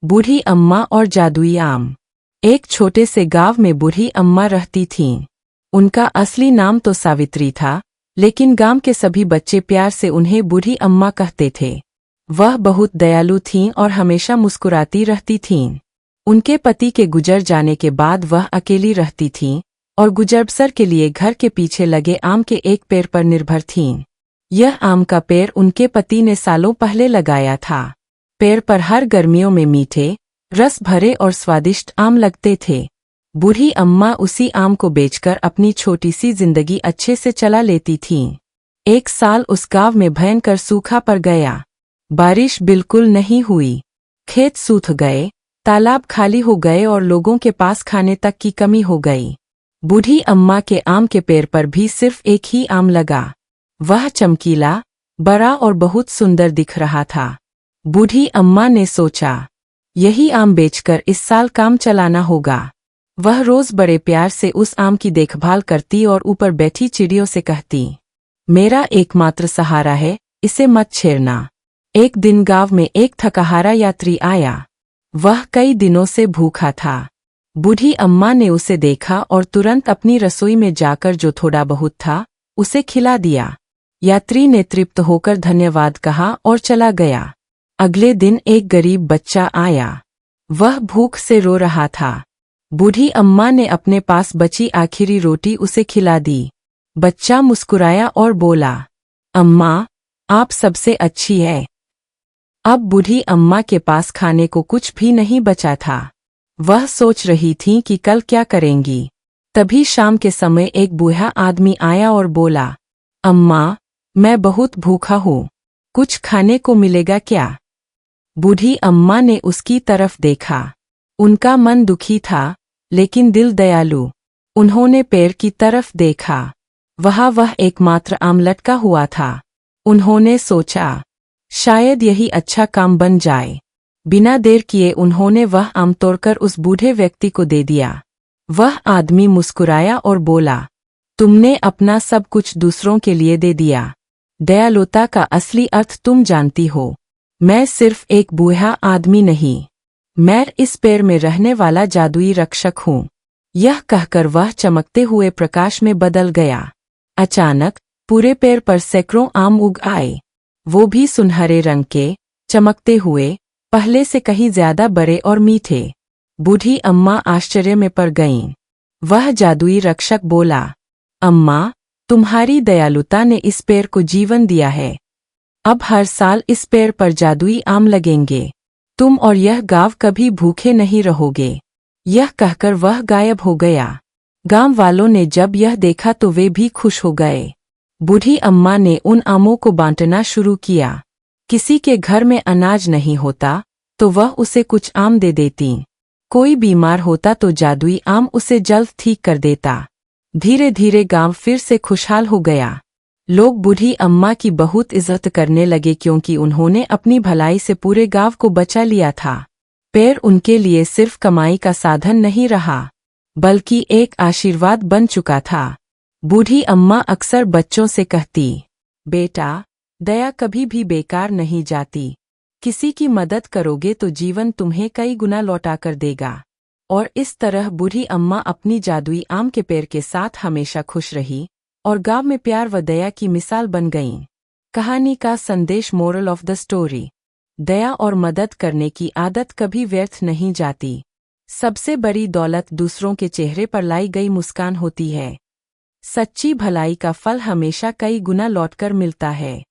बूढ़ी अम्मा और जादुई आम। एक छोटे से गांव में बूढ़ी अम्मा रहती थीं। उनका असली नाम तो सावित्री था, लेकिन गांव के सभी बच्चे प्यार से उन्हें बूढ़ी अम्मा कहते थे। वह बहुत दयालु थीं और हमेशा मुस्कुराती रहती थीं। उनके पति के गुजर जाने के बाद वह अकेली रहती थीं और गुजरबसर के लिए घर के पीछे लगे आम के एक पेड़ पर निर्भर थीं। यह आम का पेड़ उनके पति ने सालों पहले लगाया था। पेड़ पर हर गर्मियों में मीठे, रस भरे और स्वादिष्ट आम लगते थे। बूढ़ी अम्मा उसी आम को बेचकर अपनी छोटी सी जिंदगी अच्छे से चला लेती थीं। एक साल उस गांव में भयंकर सूखा पड़ गया। बारिश बिल्कुल नहीं हुई। खेत सूख गए, तालाब खाली हो गए और लोगों के पास खाने तक की कमी हो गई। बूढ़ी अम्मा के आम के पेड़ पर भी सिर्फ एक ही आम लगा। वह चमकीला, बड़ा और बहुत सुंदर दिख रहा था। बूढ़ी अम्मा ने सोचा, यही आम बेचकर इस साल काम चलाना होगा। वह रोज बड़े प्यार से उस आम की देखभाल करती और ऊपर बैठी चिड़ियों से कहती, मेरा एकमात्र सहारा है, इसे मत छेड़ना। एक दिन गांव में एक थकाहारा यात्री आया। वह कई दिनों से भूखा था। बूढ़ी अम्मा ने उसे देखा और तुरंत अपनी रसोई में जाकर जो थोड़ा बहुत था, उसे खिला दिया। यात्री ने तृप्त होकर धन्यवाद कहा और चला गया। अगले दिन एक गरीब बच्चा आया। वह भूख से रो रहा था। बूढ़ी अम्मा ने अपने पास बची आखिरी रोटी उसे खिला दी। बच्चा मुस्कुराया और बोला, अम्मा, आप सबसे अच्छी है। अब बूढ़ी अम्मा के पास खाने को कुछ भी नहीं बचा था। वह सोच रही थी कि कल क्या करेंगी। तभी शाम के समय एक बूढ़ा आदमी आया और बोला, अम्मा, मैं बहुत भूखा हूँ, कुछ खाने को मिलेगा क्या? बूढ़ी अम्मा ने उसकी तरफ देखा। उनका मन दुखी था, लेकिन दिल दयालु। उन्होंने पेड़ की तरफ देखा। वह एकमात्र आम लटका हुआ था। उन्होंने सोचा, शायद यही अच्छा काम बन जाए। बिना देर किए उन्होंने वह आम तोड़कर उस बूढ़े व्यक्ति को दे दिया। वह आदमी मुस्कुराया और बोला, तुमने अपना सब कुछ दूसरों के लिए दे दिया। दयालुता का असली अर्थ तुम जानती हो। मैं सिर्फ एक बूढ़ा आदमी नहीं, मैं इस पेड़ में रहने वाला जादुई रक्षक हूँ। यह कहकर वह चमकते हुए प्रकाश में बदल गया। अचानक पूरे पेड़ पर सैकड़ों आम उग आए। वो भी सुनहरे रंग के, चमकते हुए, पहले से कहीं ज्यादा बड़े और मीठे। बूढ़ी अम्मा आश्चर्य में पड़ गईं। वह जादुई रक्षक बोला, अम्मा, तुम्हारी दयालुता ने इस पेड़ को जीवन दिया है। अब हर साल इस पेड़ पर जादुई आम लगेंगे। तुम और यह गांव कभी भूखे नहीं रहोगे। यह कहकर वह गायब हो गया। गांव वालों ने जब यह देखा तो वे भी खुश हो गए। बूढ़ी अम्मा ने उन आमों को बांटना शुरू किया। किसी के घर में अनाज नहीं होता तो वह उसे कुछ आम दे देती। कोई बीमार होता तो जादुई आम उसे जल्द ठीक कर देता। धीरे धीरे गांव फिर से खुशहाल हो गया। लोग बूढ़ी अम्मा की बहुत इज्जत करने लगे क्योंकि उन्होंने अपनी भलाई से पूरे गांव को बचा लिया था। पेड़ उनके लिए सिर्फ कमाई का साधन नहीं रहा, बल्कि एक आशीर्वाद बन चुका था। बूढ़ी अम्मा अक्सर बच्चों से कहती, बेटा, दया कभी भी बेकार नहीं जाती। किसी की मदद करोगे तो जीवन तुम्हें कई गुना लौटा कर देगा। और इस तरह बूढ़ी अम्मा अपनी जादुई आम के पेड़ के साथ हमेशा खुश रही और गांव में प्यार व दया की मिसाल बन गईं। कहानी का संदेश, मोरल ऑफ द स्टोरी, दया और मदद करने की आदत कभी व्यर्थ नहीं जाती। सबसे बड़ी दौलत दूसरों के चेहरे पर लाई गई मुस्कान होती है। सच्ची भलाई का फल हमेशा कई गुना लौटकर मिलता है।